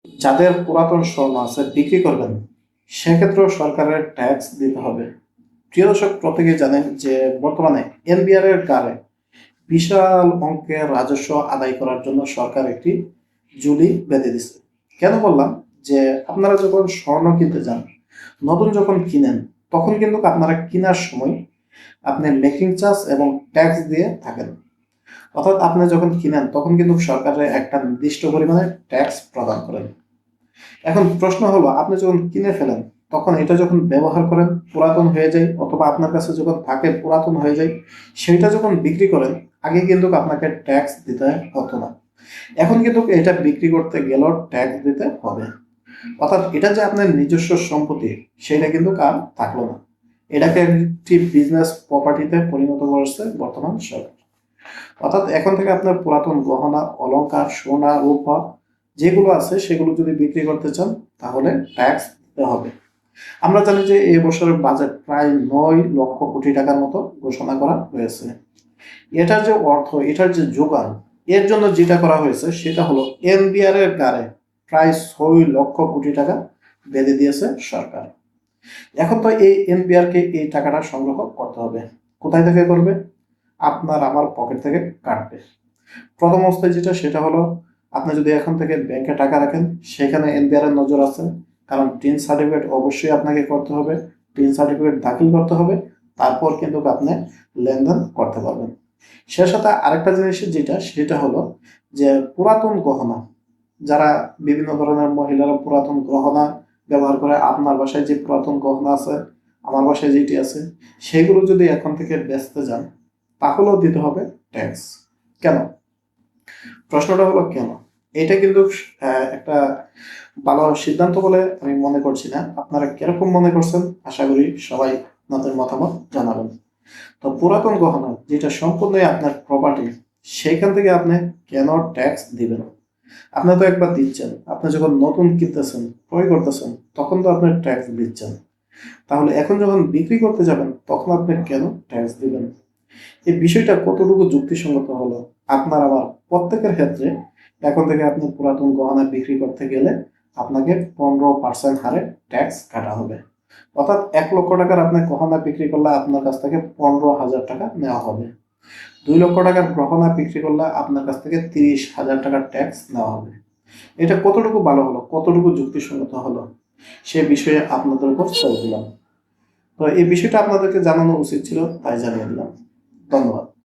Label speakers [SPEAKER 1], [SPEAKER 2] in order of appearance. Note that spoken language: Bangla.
[SPEAKER 1] যাদের পুরাতন স্বর্ণ আছে বিক্রি করবেন, সেক্ষেত্রেও সরকারের ট্যাক্স দিতে হবে। প্রিয় দর্শক, প্রত্যেকেই জানেন যে বর্তমানে এনবিআর এর কারে বিশাল অঙ্কের রাজস্ব আদায় করার জন্য সরকার একটি জুলি বেঁধে দিছে। কেন বললাম যে আপনারা যখন স্বর্ণ কিনতে যান, নতুন যখন কিনেন, তখন কিন্তু আপনারা কেনার সময় আপনি মেকিং চার্জ এবং ট্যাক্স দিয়ে থাকেন। অর্থাৎ আপনি যখন কিনেন তখন কিন্তু সরকারের একটা নির্দিষ্ট পরিমাণে ট্যাক্স প্রদান করেন। এখন প্রশ্ন হলো, আপনি যখন কিনে ফেলেন তখন এটা যখন ব্যবহার করেন পুরাতন হয়ে যায়, অথবা আপনার কাছে যখন থাকে পুরাতন হয়ে যায়, সেইটা যখন বিক্রি করেন আগে কিন্তু আপনাকে ট্যাক্স দিতে হতো না। এখন কিন্তু এটা বিক্রি করতে গেলেও ট্যাক্স দিতে হবে। অর্থাৎ এটা যে আপনার নিজস্ব সম্পত্তি সেটা কিন্তু আর থাকলো না। এটাকে একটি বিজনেস প্রপার্টিতে পরিণত করেছে বর্তমান সরকার। অর্থাৎ এখন থেকে আপনার পুরাতন গহনা, অলংকার, সোনা, রূপা যেগুলো আছে সেগুলো যদি বিক্রি করতে চান তাহলে ট্যাক্স দিতে হবে। আমরা জানি যে এই বছরের বাজেট প্রায় 9 লক্ষ কোটি টাকার মতো ঘোষণা করা হয়েছে। এটার যে অর্থ, এটার যে যোগান, এর জন্য যেটা করা হয়েছে সেটা হলো এনবিআর এর গাড়ে প্রায় 6 লক্ষ কোটি টাকা বেঁধে দিয়েছে সরকার। এখন তো এই এনবিআর কে এই টাকাটা সংগ্রহ করতে হবে। কোথায় থেকে করবে? আপনার আমার পকেট থেকে কাটবে। প্রথম অবস্থায় যেটা, সেটা হলো আপনি যদি এখন থেকে ব্যাংকে টাকা রাখেন, সেখানে এনবিআর এর নজর আছে। কারণ টিন সার্টিফিকেট অবশ্যই আপনাকে করতে হবে, টিন সার্টিফিকেট দাখিল করতে হবে, তারপর কিন্তু আপনি লেনদেন করতে পারবেন। সে সাথে আরেকটা জিনিস যেটা, সেটা হলো যে পুরাতন গহনা, যারা বিভিন্ন ধরনের মহিলারা পুরাতন গহনা ব্যবহার করে, আপনার বাসায় যে পুরাতন গহনা আছে, আমার বাসায় যেটি আছে, সেগুলো যদি এখন থেকে বেচতে যান তাহলেও দিতে হবে ট্যাক্স। কেন? প্রশ্নটা হলো কেন? এটা কিন্তু একটা ভালো সিদ্ধান্ত বলে আমি মনে করছি না। আপনারা কিরকম মনে করছেন আশা করি সবাই আপনাদের মতামত জানাবেন। তো পুরাতন গহনা যেটা সম্পূর্ণই আপনার প্রপার্টি, সেইখান থেকে আপনি কেন ট্যাক্স দিবেন? আপনি তো একবার দিচ্ছেন, আপনি যখন নতুন কিনতেছেন, ক্রয় করতেছেন, তখন তো আপনি ট্যাক্স দিচ্ছেন। তাহলে এখন যখন বিক্রি করতে যাবেন তখন আপনি কেন ট্যাক্স দিবেন? এই বিষয়টা কতটুকু যুক্তিসঙ্গত হলো? আপনার আমার প্রত্যেকের ক্ষেত্রে এখন থেকে আপনি পুরাতন গহনা বিক্রি করতে গেলে আপনাকে 15% হারে ট্যাক্স কাটা হবে। অর্থাৎ 1 লক্ষ টাকার আপনি গহনা বিক্রি করলে আপনার কাছ থেকে 15,000 টাকা নেওয়া হবে। 2 লক্ষ টাকার গহনা বিক্রি করলে আপনার কাছ থেকে 30,000 টাকার ট্যাক্স নেওয়া হবে। এটা কতটুকু ভালো হলো, কতটুকু যুক্তিসঙ্গত হলো, সে বিষয়ে আপনাদের উপর ছেড়ে দিলাম। তো এই বিষয়টা আপনাদেরকে জানানো উচিত ছিল, তাই জানিয়ে দিলাম। ধন্যবাদ।